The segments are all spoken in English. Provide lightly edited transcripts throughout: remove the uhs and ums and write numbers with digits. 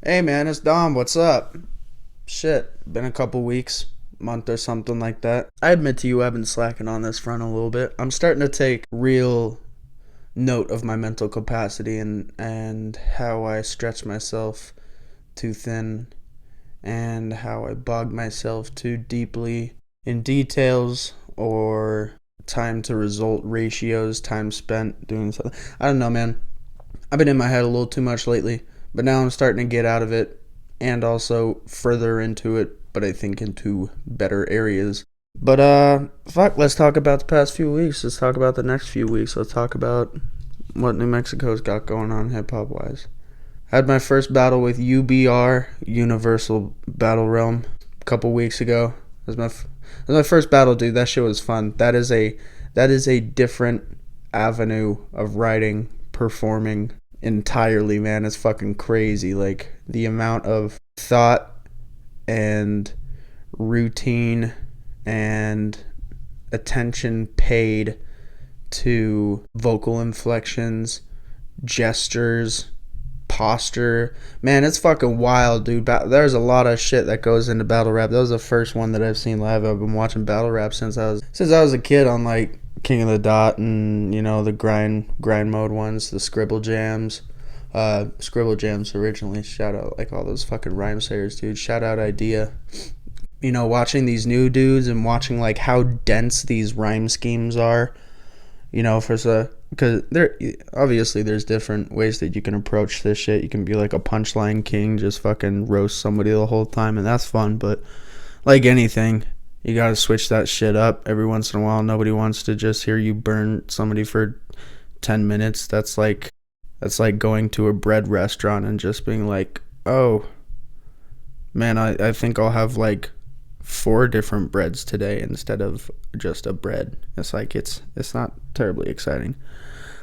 Hey man, it's Dom. What's up? Shit, been a couple weeks, month or something like that. I admit to you, I've been slacking on this front a little bit. I'm starting to take real note of my mental capacity and how I stretch myself too thin and how I bog myself too deeply in details or time to result ratios, time spent doing something. I don't know, man. I've been in my head a little too much lately, but now I'm starting to get out of it and also further into it, but I think into better areas. But fuck, let's talk about the past few weeks. Let's talk about the next few weeks. Let's talk about what New Mexico's got going on hip hop wise. I had my first battle with UBR, Universal Battle Realm, a couple weeks ago. It was my first battle, dude. That shit was fun. That is a different avenue of writing, performing entirely, man. It's fucking crazy. Like the amount of thought and routine and attention paid to vocal inflections, gestures, posture. Man, it's fucking wild, dude. There's a lot of shit that goes into battle rap. That was the first one that I've seen live. I've been watching battle rap since I was a kid on like King of the Dot and the grind mode ones, the scribble jams. Scribble jams originally. Shout out like all those fucking rhyme sayers, dude. Shout out Idea. Watching these new dudes and watching like how dense these rhyme schemes are. Because there's different ways that you can approach this shit. You can be like a punchline king, just fucking roast somebody the whole time, and that's fun. But like anything, you gotta switch that shit up every once in a while. Nobody wants to just hear you burn somebody for 10 minutes. That's like going to a bread restaurant and just being like, oh man, I think I'll have like 4 different breads today instead of just a bread. It's like it's not terribly exciting,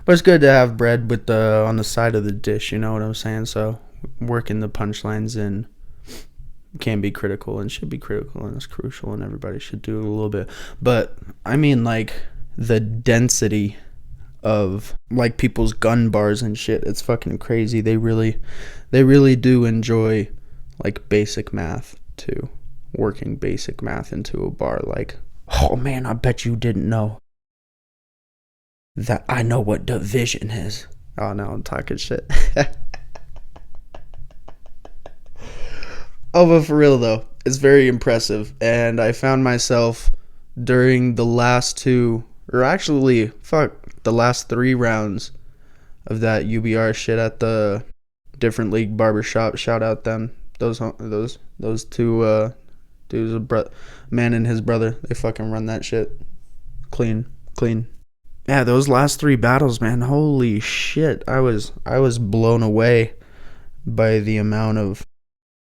but it's good to have bread with the on the side of the dish. You know what I'm saying? So working the punchlines in can be critical and should be critical and is crucial, and everybody should do it a little bit. But I mean, like the density of like people's gun bars and shit, it's fucking crazy. They really do enjoy like basic math too. Working basic math into a bar, like, oh man, I bet you didn't know that I know what division is. Oh no, I'm talking shit. Oh, but for real though, it's very impressive, and I found myself during the last the last 3 rounds of that UBR shit at the different league barbershop. Shout out them, those two dudes, man and his brother. They fucking run that shit clean. Yeah, those last 3 battles, man. Holy shit, I was blown away by the amount of,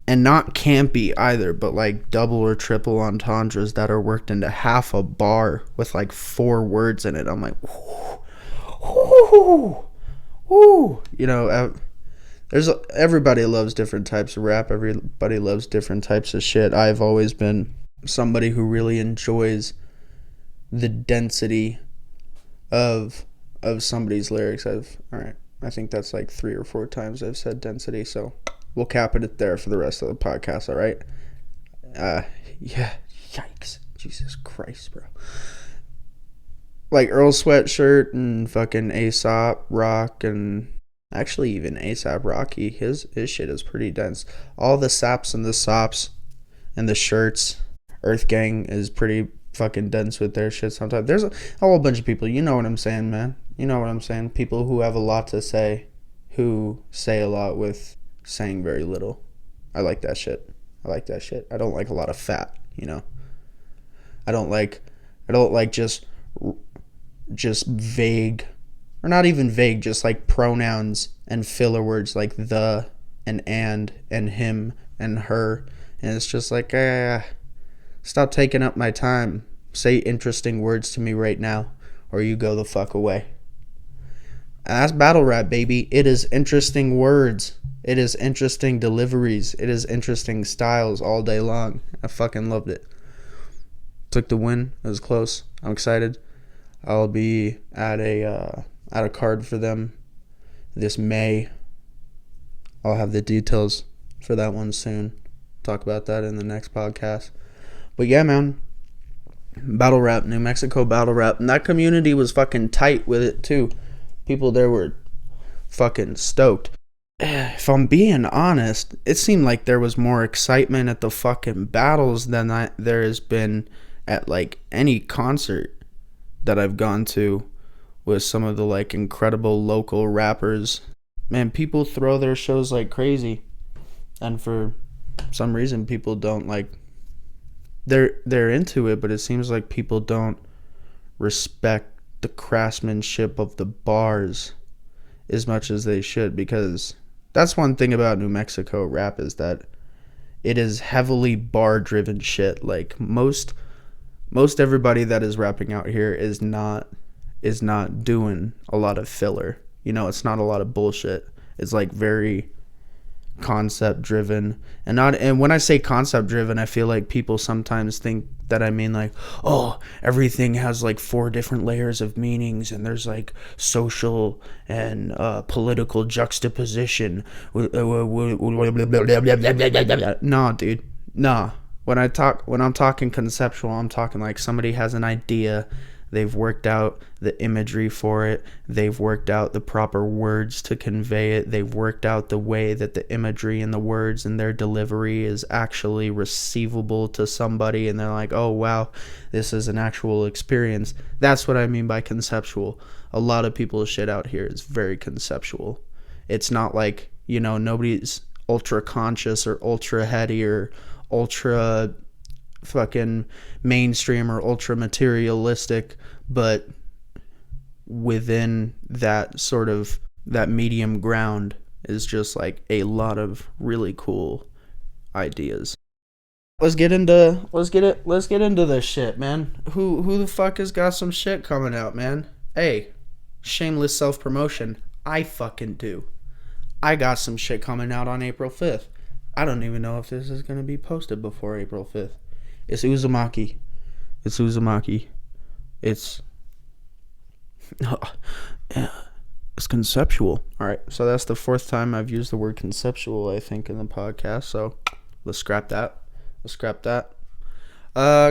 and not campy either, but like double or triple entendres that are worked into half a bar with like 4 words in it. I'm like, whoo, whoo. Everybody loves different types of rap. Everybody loves different types of shit. I've always been somebody who really enjoys the density of somebody's lyrics. I think that's like 3 or 4 times I've said density, so we'll cap it there for the rest of the podcast, all right? Yeah, yikes. Jesus Christ, bro. Like Earl Sweatshirt and fucking Aesop Rock, and actually even ASAP Rocky, his shit is pretty dense. All the saps and the sops and the shirts. Earth Gang is pretty fucking dense with their shit sometimes. There's a whole bunch of people, you know what I'm saying, man. You know what I'm saying. People who have a lot to say, who say a lot with saying very little. I like that shit. I don't like a lot of fat, I don't like just vague, or not even vague, just like pronouns and filler words like the and him and her, and it's just like, stop taking up my time. Say interesting words to me right now, or you go the fuck away. And that's battle rap, baby. It is interesting words. It is interesting deliveries. It is interesting styles all day long. I fucking loved it. Took the win. It was close. I'm excited. I'll be at a card for them this May. I'll have the details for that one soon. Talk about that in the next podcast. But yeah, man. Battle rap, New Mexico battle rap. And that community was fucking tight with it too. People there were fucking stoked. If I'm being honest, it seemed like there was more excitement at the fucking battles than there has been at like any concert that I've gone to with some of the like incredible local rappers. Man, people throw their shows like crazy, and for some reason people don't like, they're into it, but it seems like people don't respect the craftsmanship of the bars as much as they should, because that's one thing about New Mexico rap, is that it is heavily bar driven shit. Like most everybody that is rapping out here is not doing a lot of filler. You know, it's not a lot of bullshit. It's like very concept driven, and when I say concept driven, I feel like people sometimes think that I mean like, oh, everything has like 4 different layers of meanings, and there's like social and political juxtaposition. Nah, dude, nah. When I'm talking conceptual, I'm talking like somebody has an idea. They've worked out the imagery for it. They've worked out the proper words to convey it. They've worked out the way that the imagery and the words and their delivery is actually receivable to somebody. And they're like, oh, wow, this is an actual experience. That's what I mean by conceptual. A lot of people's shit out here is very conceptual. It's not like, you know, nobody's ultra conscious or ultra heady or ultra fucking mainstream or ultra materialistic, but within that sort of that medium ground is just like a lot of really cool ideas. Let's get into this shit, man. Who the fuck has got some shit coming out, man? Hey, shameless self-promotion. I fucking do. I got some shit coming out on April 5th. I don't even know if this is going to be posted before April 5th. It's Uzumaki. It's it's conceptual. Alright, so that's the 4th time I've used the word conceptual, I think, in the podcast. So let's scrap that.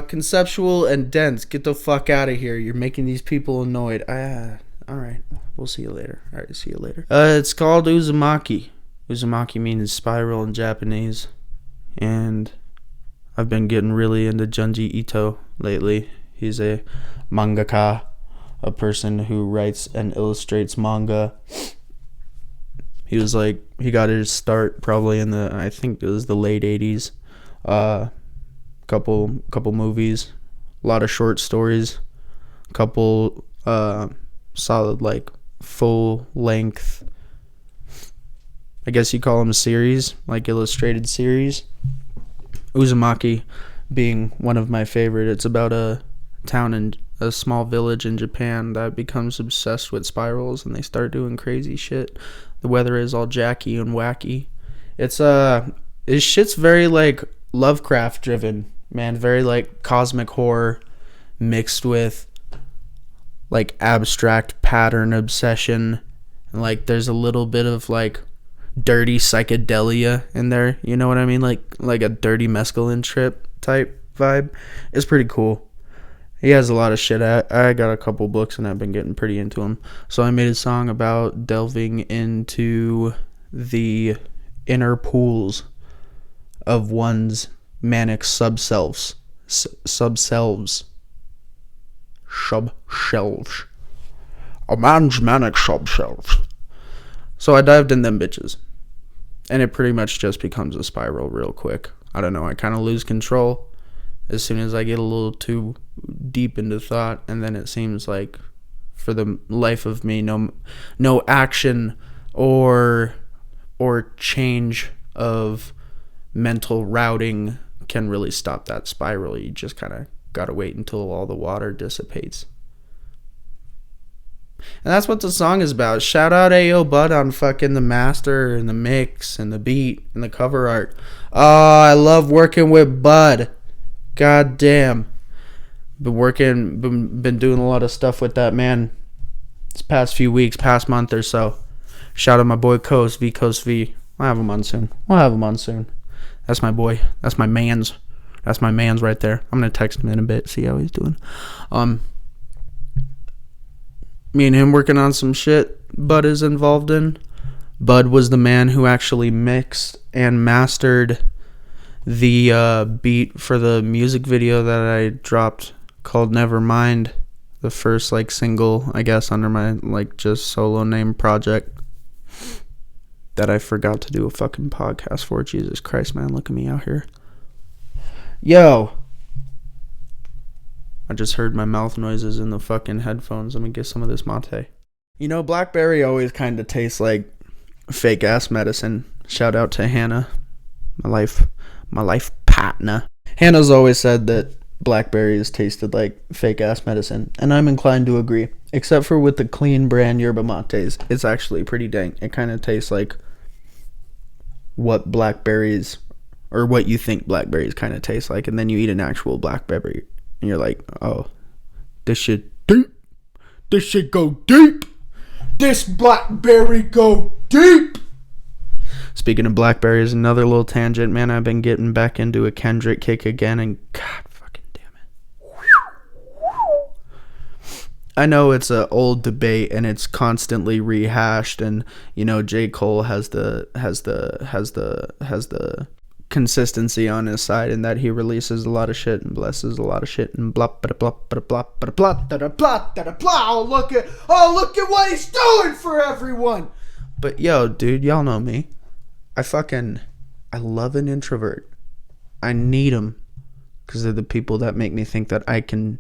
Conceptual and dense. Get the fuck out of here. You're making these people annoyed. Alright, we'll see you later. Alright, see you later. It's called Uzumaki. Uzumaki means spiral in Japanese. And I've been getting really into Junji Ito lately. He's a mangaka, a person who writes and illustrates manga. He got his start probably in I think it was the late 80s. Couple movies, a lot of short stories, couple solid like full length, I guess you call them series, like illustrated series. Uzumaki being one of my favorite. It's about a town in a small village in Japan that becomes obsessed with spirals, and they start doing crazy shit. The weather is all jacky and wacky. This shit's very like Lovecraft driven, man. Very like cosmic horror mixed with like abstract pattern obsession, and like there's a little bit of like dirty psychedelia in there, you know what I mean, like a dirty mescaline trip type vibe. It's pretty cool. He has a lot of shit. I got a couple books and I've been getting pretty into him, so I made a song about delving into the inner pools of one's manic subshelves. A man's manic subshelves. So I dived in them bitches, and it pretty much just becomes a spiral real quick. I don't know, I kind of lose control as soon as I get a little too deep into thought, and then it seems like for the life of me, no action or change of mental routing can really stop that spiral. You just kind of gotta wait until all the water dissipates. And that's what the song is about. Shout out AYO Budd on fucking the master and the mix and the beat and the cover art. Oh, I love working with Bud. God damn. Been doing a lot of stuff with that man this past few weeks, past month or so. Shout out my boy Coast V. We'll have him on soon. That's my boy. That's my man's right there. I'm gonna text him in a bit, see how he's doing. Me and him working on some shit Bud is involved in. Bud was the man who actually mixed and mastered the beat for the music video that I dropped called Nevermind, the first like single, I guess, under my like just solo name project that I forgot to do a fucking podcast for. Jesus Christ, man, look at me out here. Yo, I just heard my mouth noises in the fucking headphones. Let me get some of this mate. You know, blackberry always kind of tastes like fake ass medicine. Shout out to Hannah, my life partner. Hannah's always said that blackberries tasted like fake ass medicine, and I'm inclined to agree. Except for with the clean brand yerba mates, it's actually pretty dank. It kind of tastes like what blackberries, or what you think blackberries kind of taste like, and then you eat an actual blackberry, and you're like, oh, this shit deep. This shit go deep. This blackberry go deep. Speaking of blackberries, another little tangent, man. I've been getting back into a Kendrick kick again, and God fucking damn it. I know it's an old debate, and it's constantly rehashed, and you know J. Cole has the consistency on his side, in that he releases a lot of shit and blesses a lot of shit and blah blah blah blah blah blah blah blah blah blah. Oh look at what he's doing for everyone. But yo, dude, y'all know me. I love an introvert. I need them because they're the people that make me think that I can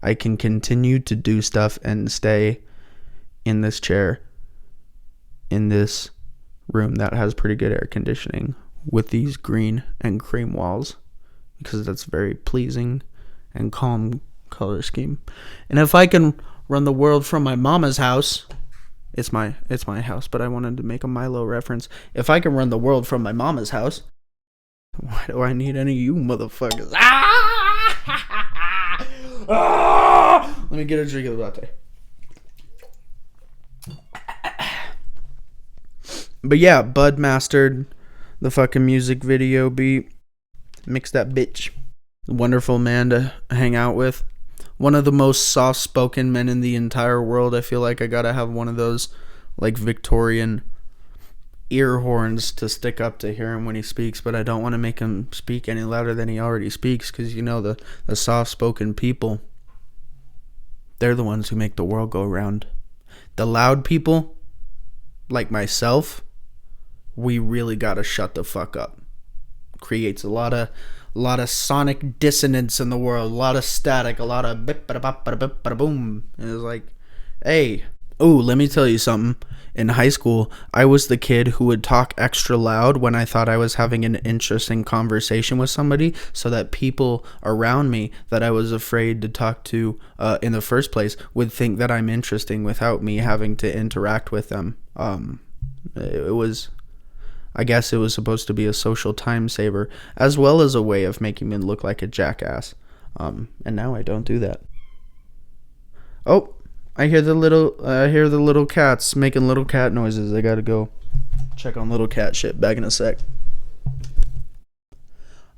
continue to do stuff and stay in this chair, in this room that has pretty good air conditioning, with these green and cream walls, because that's very pleasing and calm color scheme. And if I can run the world from my mama's house, it's my house, but I wanted to make a Milo reference. If I can run the world from my mama's house, why do I need any of you motherfuckers? Let me get a drink of the latte. But yeah, Bud mastered the fucking music video beat. Mix that bitch. Wonderful man to hang out with. One of the most soft-spoken men in the entire world. I feel like I gotta have one of those, like, Victorian ear horns to stick up to hear him when he speaks, but I don't want to make him speak any louder than he already speaks, because, you know, the soft-spoken people, they're the ones who make the world go round. The loud people, like myself, we really gotta shut the fuck up. Creates a lot of sonic dissonance in the world, a lot of static, a lot of boom. And it's like, hey, let me tell you something. In high school, I was the kid who would talk extra loud when I thought I was having an interesting conversation with somebody, so that people around me that I was afraid to talk to in the first place would think that I'm interesting without me having to interact with them. I guess it was supposed to be a social time saver, as well as a way of making me look like a jackass. And now I don't do that. Oh, I hear the little cats making little cat noises. I gotta go check on little cat shit. Back in a sec.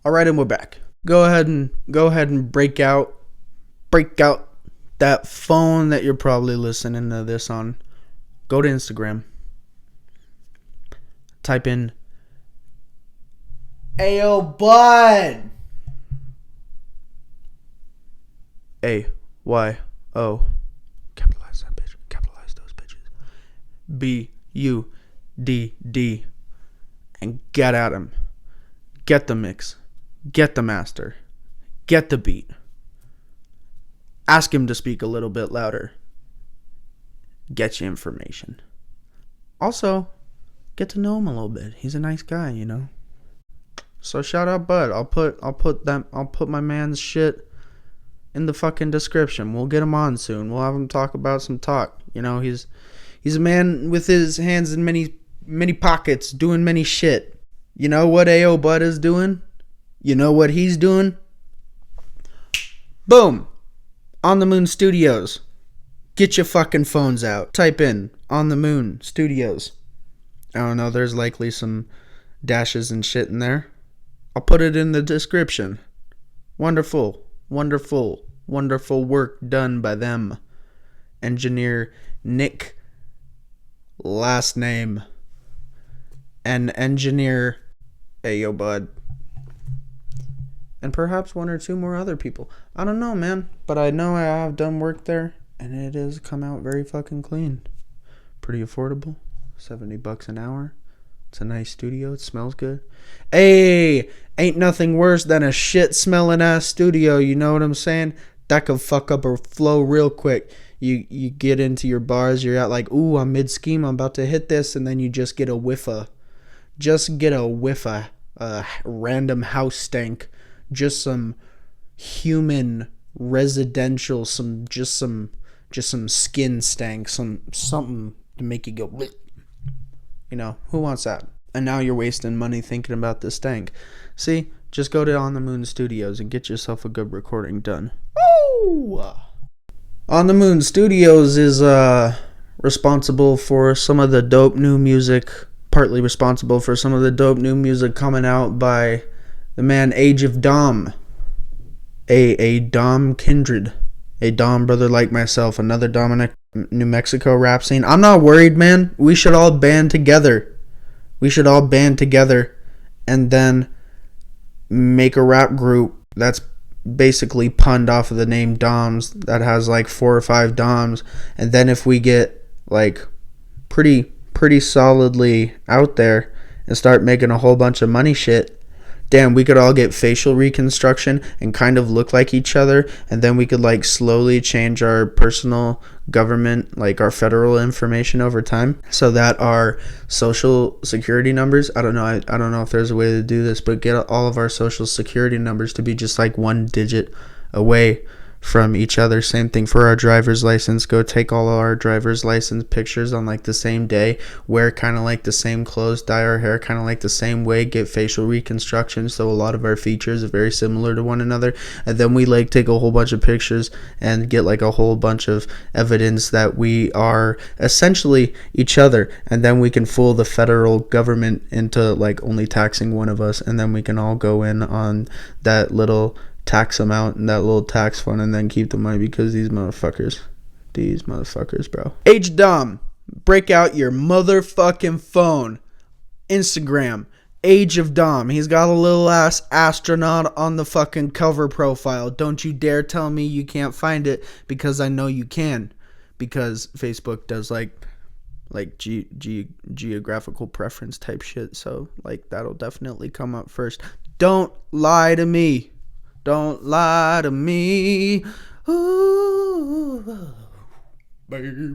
All right, and we're back. Go ahead and break out that phone that you're probably listening to this on. Go to Instagram. Type in AYO Budd. AYO. Capitalize that bitch. Capitalize those bitches. BUDD. And get at him. Get the mix. Get the master. Get the beat. Ask him to speak a little bit louder. Get you information. Also, get to know him a little bit. He's a nice guy, you know. So shout out Bud. I'll put my man's shit in the fucking description. We'll get him on soon. We'll have him talk about some talk. You know, he's a man with his hands in many pockets, doing many shit. You know what AYO Budd is doing? You know what he's doing? Boom. On the Moon Studios. Get your fucking phones out. Type in On the Moon Studios. I don't know, there's likely some dashes and shit in there. I'll put it in the description. Wonderful, wonderful, wonderful work done by them. Engineer Nick, last name, and engineer AYO Budd. And perhaps one or two more other people. I don't know, man. But I know I have done work there, and it has come out very fucking clean. Pretty affordable. $70 an hour. It's a nice studio. It smells good. Hey, ain't nothing worse than a shit smelling ass studio. You know what I'm saying? That could fuck up a flow real quick. You get into your bars. You're at like, ooh, I'm mid scheme. I'm about to hit this, and then you just get a whiff of random house stank. Just some human residential, some skin stank, something to make you go bleh. You know, who wants that? And now you're wasting money thinking about the stank. See, just go to On the Moon Studios and get yourself a good recording done. Woo! On the Moon Studios is responsible for some of the dope new music, partly responsible for some of the dope new music coming out by the man AgeofDom, a Dom kindred, a Dom brother like myself, another Dominic, New Mexico rap scene. I'm not worried, man. We should all band together. And then make a rap group that's basically punned off of the name Doms, that has like 4 or 5 Doms. And then if we get like pretty solidly out there and start making a whole bunch of money shit, damn, we could all get facial reconstruction and kind of look like each other, and then we could like slowly change our personal government, like our federal information over time, so that our social security numbers, I don't know if there's a way to do this, but get all of our social security numbers to be just like 1 digit away from each other. Same thing for our driver's license. Go take all of our driver's license pictures on like the same day, wear kind of like the same clothes, dye our hair kind of like the same way, get facial reconstruction so a lot of our features are very similar to one another, and then we like take a whole bunch of pictures and get like a whole bunch of evidence that we are essentially each other, and then we can fool the federal government into like only taxing one of us, and then we can all go in on that little tax amount and that little tax fund and then keep the money, because these motherfuckers, bro. AgeofDom, break out your motherfucking phone. Instagram, AgeofDom. He's got a little ass astronaut on the fucking cover profile. Don't you dare tell me you can't find it, because I know you can, because Facebook does like geographical preference type shit, so like that'll definitely come up first. Don't lie to me. Don't lie to me. Ooh, baby.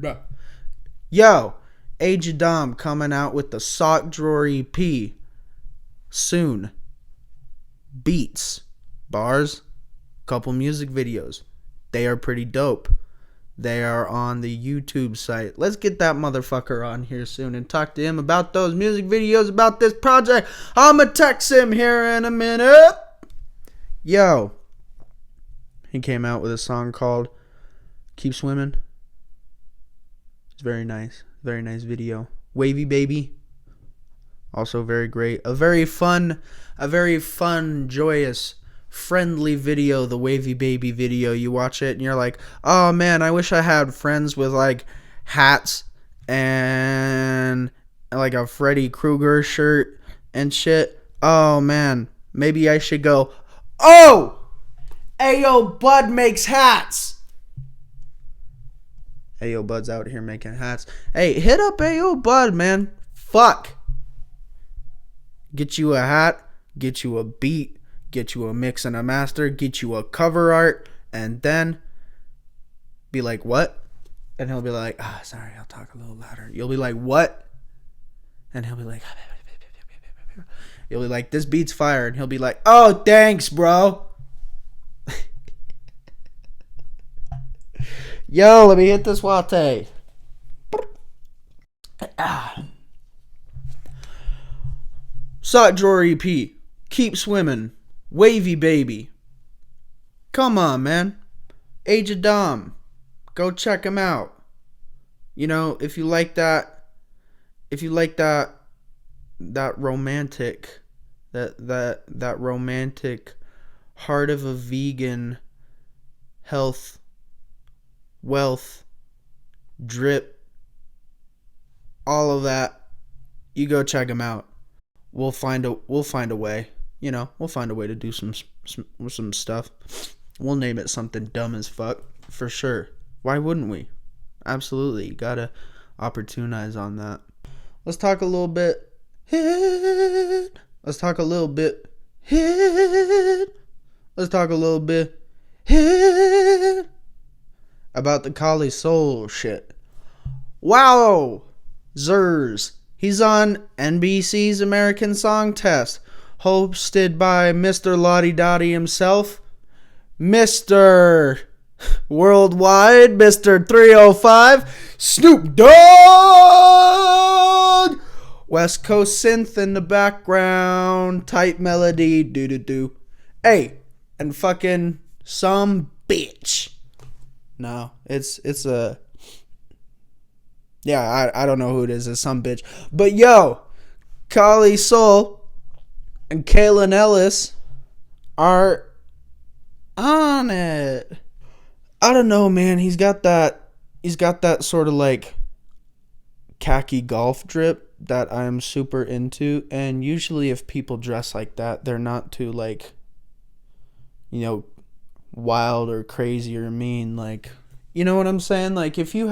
Yo, AgeofDom coming out with the Sock Drawer EP soon. Beats, bars, couple music videos. They are pretty dope. They are on the YouTube site. Let's get that motherfucker on here soon and talk to him about those music videos, about this project. I'ma text him here in a minute. Yo, he came out with a song called Keep Swimming. It's very nice video. Wavy Baby, also very great. A very fun, joyous, friendly video, the Wavy Baby video. You watch it and you're like, oh man, I wish I had friends with like hats and like a Freddy Krueger shirt and shit. Oh man, maybe I should go. Oh! AYO Budd makes hats. AYO Budd's out here making hats. Hey, hit up AYO Budd, man. Fuck. Get you a hat, get you a beat, get you a mix and a master, get you a cover art, and then be like, what? And he'll be like, sorry, I'll talk a little louder. You'll be like, what? And he'll be like, you'll be like, this beat's fire. And he'll be like, oh, thanks, bro. Yo, let me hit this latte. Sock Drawer EP. Keep Swimming. Wavy Baby. Come on, man. AgeofDom. Go check him out. You know, if you like that that romantic, that romantic heart of a vegan, health, wealth, drip, all of that. You go check them out. We'll find a way. We'll find a way to do some stuff. We'll name it something dumb as fuck for sure. Why wouldn't we? Absolutely. You gotta opportunize on that. Let's talk a little bit. Let's talk a little bit. Let's talk a little bit about the Khalisol shit. Wow, Zers. He's on NBC's American Song Test, hosted by Mr. Lottie Dottie himself, Mr. Worldwide, Mr. 305, Snoop Dogg! West Coast synth in the background, tight melody, doo-doo-doo. Hey, and fucking some bitch. No, it's a... Yeah, I don't know who it is. It's some bitch. But yo, Khalisol and Kaylin Ellis are on it. I don't know, man. He's got that sort of like khaki golf drip that I'm super into. And usually if people dress like that, they're not too like, wild or crazy or mean. Like, you know what I'm saying? Like if you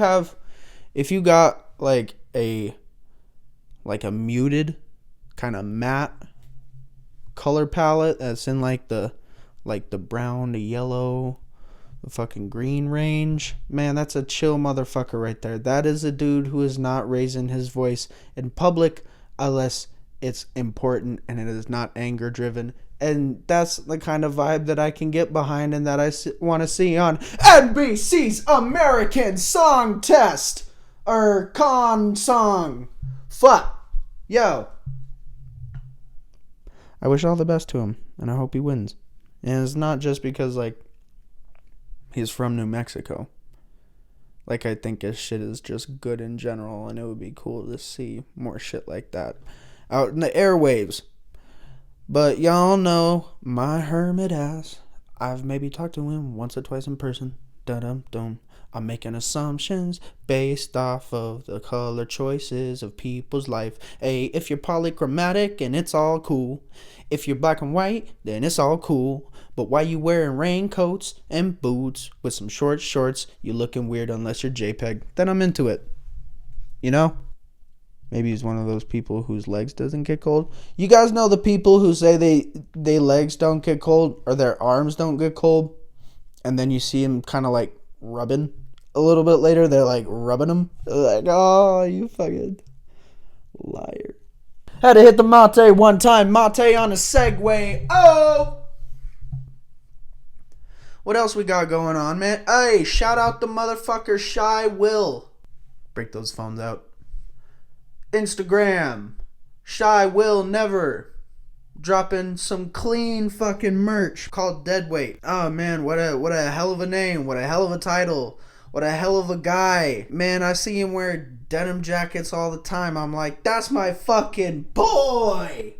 got like a muted kind of matte color palette that's in like the brown to yellow, the fucking green range, man, that's a chill motherfucker right there. That is a dude who is not raising his voice in public unless it's important and it is not anger driven. And that's the kind of vibe that I can get behind and that I want to see on NBC's American Song Test. Or con song. Fuck. Yo. I wish all the best to him. And I hope he wins. And it's not just because, like, he's from New Mexico. Like, I think his shit is just good in general. And it would be cool to see more shit like that out in the airwaves. But y'all know my hermit ass. I've maybe talked to him once or twice in person. Dum-dum-dum. I'm making assumptions based off of the color choices of people's life. Hey, if you're polychromatic and it's all cool. If you're black and white, then it's all cool. But why you wearing raincoats and boots with some short shorts? You looking weird unless you're JPEG. Then I'm into it. Maybe he's one of those people whose legs doesn't get cold. You guys know the people who say they legs don't get cold or their arms don't get cold? And then you see them kind of like rubbing. A little bit later, they're like rubbing them. They're like, oh, you fucking liar. Had to hit the mate one time. Mate on a Segway. Oh! What else we got going on, man? Hey, shout out the motherfucker Shy Will. Break those phones out. Instagram. Shy Will Never. Dropping some clean fucking merch called Deadweight. Oh man, what a hell of a name. What a hell of a title. What a hell of a guy. Man, I see him wear denim jackets all the time. I'm like, that's my fucking boy.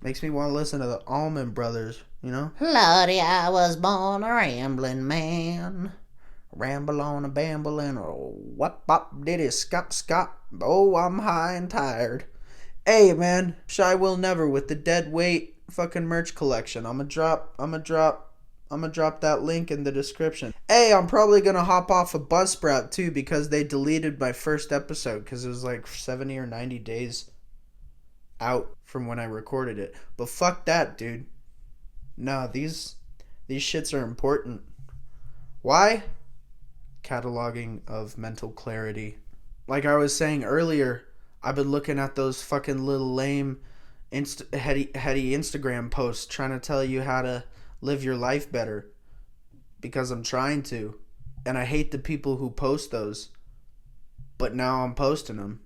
Makes me want to listen to the Allman Brothers, Lordy, I was born a rambling man. Ramble on a bamble and a whop bop diddy scott. Oh, I'm high and tired. Hey man, Shy Will Never with the Deadweight fucking merch collection. I'm gonna drop that link in the description. Hey, I'm probably gonna hop off a Buzzsprout too because they deleted my first episode because it was like 70 or 90 days out from when I recorded it. But fuck that, dude. No, these shits are important. Why? Cataloging of mental clarity. Like I was saying earlier, I've been looking at those fucking little lame heady Instagram posts trying to tell you how to live your life better because I'm trying to. And I hate the people who post those. But now I'm posting them.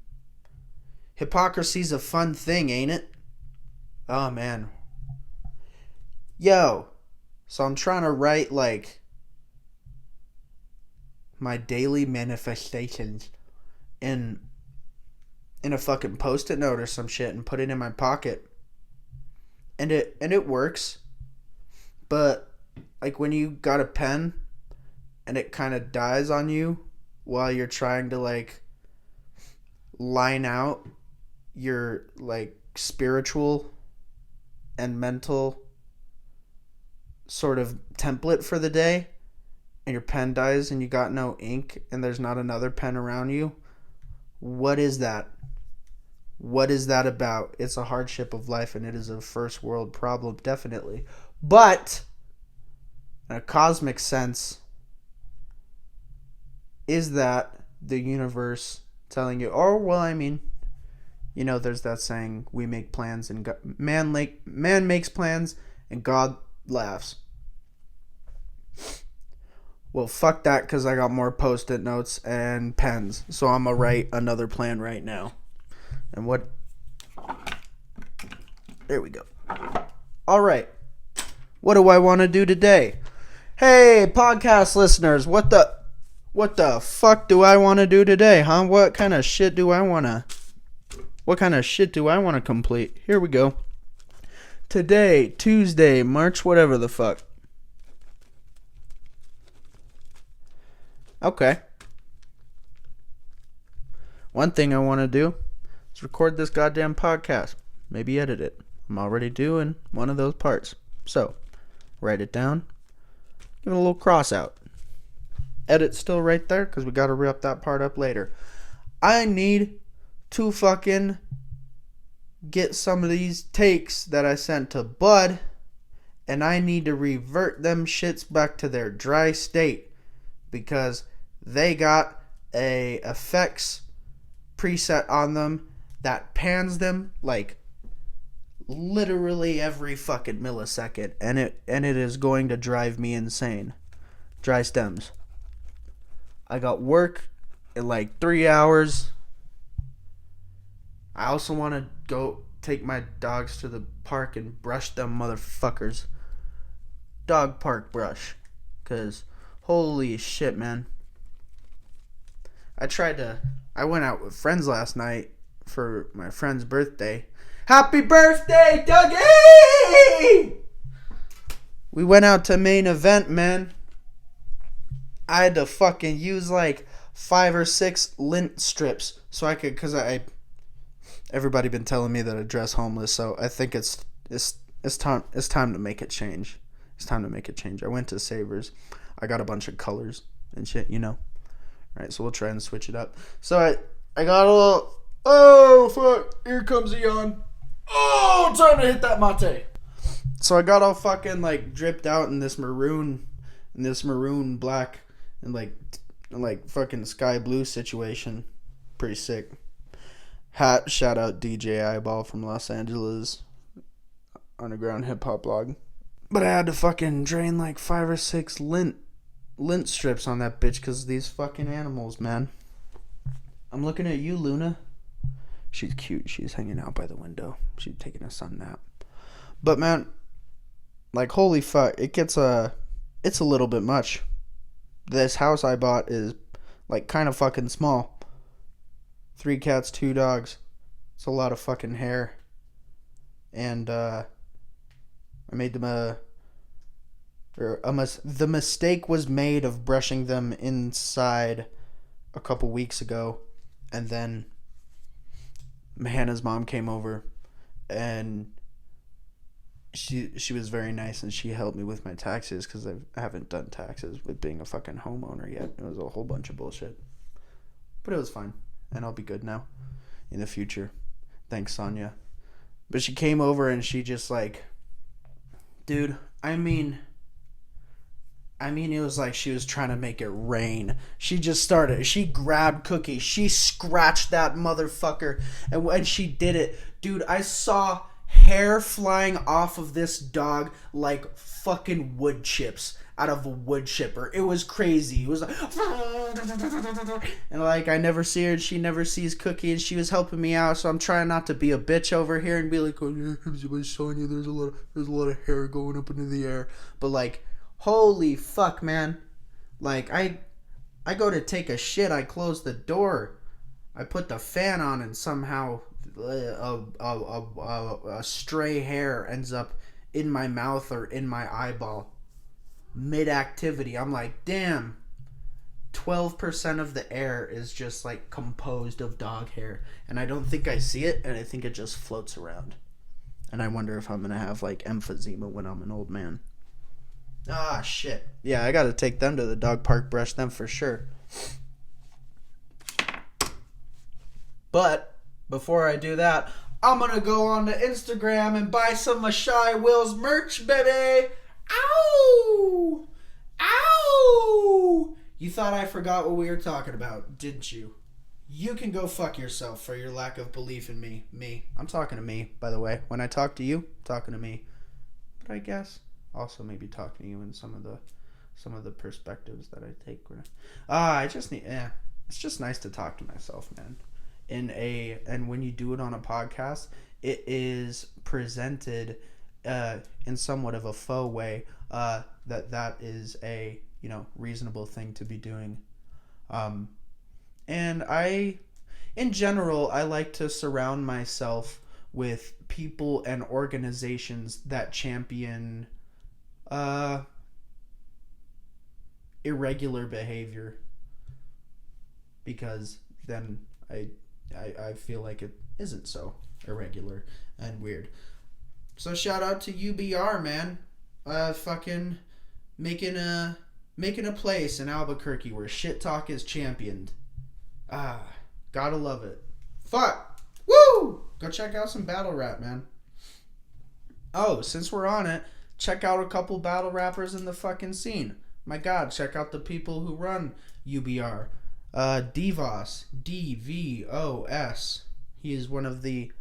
Hypocrisy's a fun thing, ain't it? Oh, man. Yo. So I'm trying to write, like, my daily manifestations in in a fucking Post-it note or some shit and put it in my pocket. And it works. But like when you got a pen and it kind of dies on you while you're trying to like line out your like spiritual and mental sort of template for the day, and your pen dies and you got no ink and there's not another pen around you, what is that? What is that about? It's a hardship of life, and it is a first world problem, definitely. But in a cosmic sense, is that the universe telling you, oh, well, I mean, you know, there's that saying, we make plans and man makes plans and God laughs. Well, fuck that, because I got more Post-it notes and pens. So I'm going to write another plan right now. And what? There we go. All right. What do I want to do today? Hey, podcast listeners, what the fuck do I want to do today, huh? What kind of shit do I want to complete? Here we go. Today, Tuesday, March whatever the fuck. Okay. One thing I want to do is record this goddamn podcast. Maybe edit it. I'm already doing one of those parts. So, write it down. Give it a little cross out. Edit still right there, because we got to rip that part up later. I need to fucking get some of these takes that I sent to Bud, and I need to revert them shits back to their dry state, because they got a effects preset on them that pans them like literally every fucking millisecond, and it is going to drive me insane. Dry stems. I got work in like 3 hours. I also want to go take my dogs to the park and brush them motherfuckers. Dog park brush. Because holy shit, man. I went out with friends last night for my friend's birthday. Happy birthday, Dougie! We went out to Main Event, man. I had to fucking use like 5 or 6 lint strips so I could, because everybody been telling me that I dress homeless, so I think it's time to make it change. It's time to make it change. I went to Savers. I got a bunch of colors and shit, you know. Alright, so we'll try and switch it up. So I got a little, oh fuck, here comes a yawn. Oh, time to hit that mate. So I got all fucking like dripped out in this maroon black and like fucking sky blue situation. Pretty sick. Hat, shout out DJ Eyeball from Los Angeles, underground hip hop blog. But I had to fucking drain like 5 or 6 lint strips on that bitch because of these fucking animals, man. I'm looking at you, Luna. She's cute. She's hanging out by the window. She's taking a sun nap. But man, like holy fuck, it's a little bit much. This house I bought is like kind of fucking small. 3 cats, 2 dogs. It's a lot of fucking hair. And I made them the mistake was made of brushing them inside a couple weeks ago, and then Hannah's mom came over, and she was very nice, and she helped me with my taxes because I haven't done taxes with being a fucking homeowner yet. It was a whole bunch of bullshit, but it was fine, and I'll be good now in the future. Thanks, Sonia. But she came over and she just like, dude, I mean, it was like she was trying to make it rain. She grabbed Cookie. She scratched that motherfucker. And when she did it, dude, I saw hair flying off of this dog like fucking wood chips out of a wood chipper. It was crazy. It was like, and like I never see her and she never sees Cookie, and she was helping me out, so I'm trying not to be a bitch over here and be like, oh yeah, I'm showing you there's a lot of hair going up into the air. But like, holy fuck, man. Like I go to take a shit, I close the door. I put the fan on and somehow a stray hair ends up in my mouth or in my eyeball mid-activity. I'm like, damn, 12% of the air is just like composed of dog hair, and I don't think I see it, and I think it just floats around, and I wonder if I'm gonna have like emphysema when I'm an old man. Ah, shit. Yeah, I gotta take them to the dog park, brush them for sure. But before I do that, I'm gonna go on to Instagram and buy some of Shy Will's merch, baby. Ow! Ow! You thought I forgot what we were talking about, didn't you? You can go fuck yourself for your lack of belief in me. Me. I'm talking to me, by the way. When I talk to you, I'm talking to me. But I guess also maybe talking to you in some of the perspectives that I take. I just need. It's just nice to talk to myself, man. And when you do it on a podcast, it is presented in somewhat of a faux way. That is a reasonable thing to be doing. And in general, I like to surround myself with people and organizations that champion irregular behavior, because then I feel like it isn't so irregular and weird. So shout out to UBR, man. Fucking making a place in Albuquerque where shit talk is championed. Gotta love it. Fuck. Woo! Go check out some battle rap, man. Oh, since we're on it, check out a couple battle rappers in the fucking scene. My God, check out the people who run UBR. Devos, DVOS. He is one of the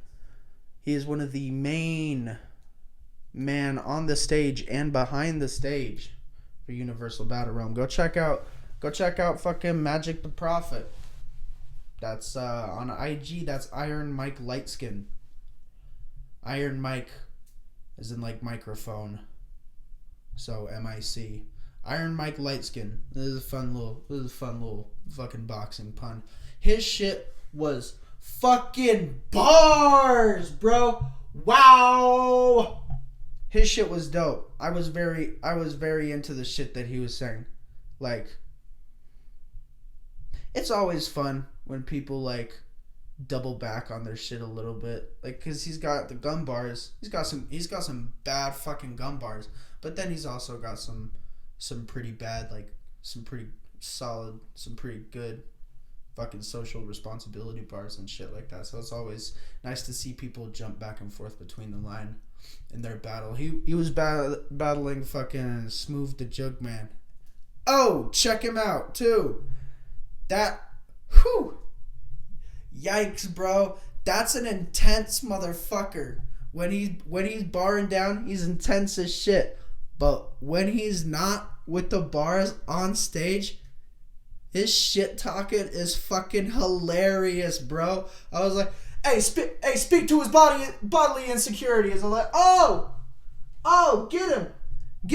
main man on the stage and behind the stage for Universal Battle Realm. Go check out fucking Magic the Prophet. That's on IG. That's Iron Mike Lightskin. Iron Mike, as in like microphone. So MIC. Iron Mike Lightskin. This is a fun little fucking boxing pun. His shit was fucking bars, bro. Wow. His shit was dope. I was very into the shit that he was saying. Like, it's always fun when people like double back on their shit a little bit. Like, cause he's got the gun bars. He's got some bad fucking gun bars. But then he's also got some pretty bad, like some pretty solid, some pretty good fucking social responsibility bars and shit like that. So it's always nice to see people jump back and forth between the line in their battle. He was battling fucking Smooth the Jug Man. Oh, check him out too. Yikes, bro. That's an intense motherfucker. When he's barring down, he's intense as shit. But when he's not with the bars on stage, his shit talking is fucking hilarious, bro. I was like, hey, speak to his bodily insecurities. I'm like, oh, get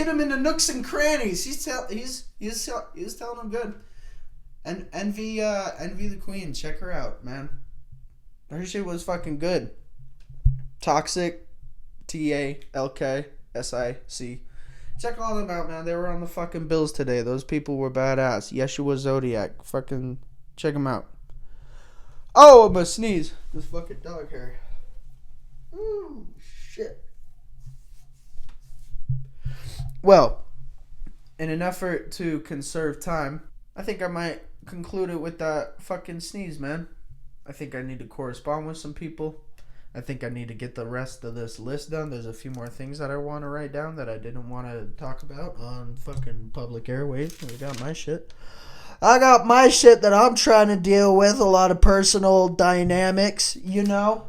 him in the nooks and crannies. He's telling him good. And Envy the Queen, check her out, man. Her shit was fucking good. Toxic, TALKSIC. Check all them out, man. They were on the fucking bills today. Those people were badass. Yeshua Zodiac. Fucking check them out. Oh, I'm gonna sneeze. This fucking dog hair. Ooh, shit. Well, in an effort to conserve time, I think I might conclude it with that fucking sneeze, man. I think I need to correspond with some people. I think I need to get the rest of this list done. There's a few more things that I want to write down that I didn't want to talk about on fucking public airwaves. I got my shit. That I'm trying to deal with. A lot of personal dynamics, you know?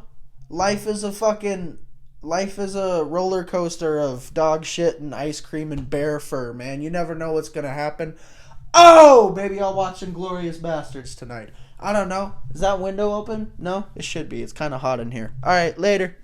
Life is a roller coaster of dog shit and ice cream and bear fur, man. You never know what's going to happen. Oh, maybe I'll watch Inglourious Bastards tonight. I don't know. Is that window open? No? It should be. It's kind of hot in here. All right, later.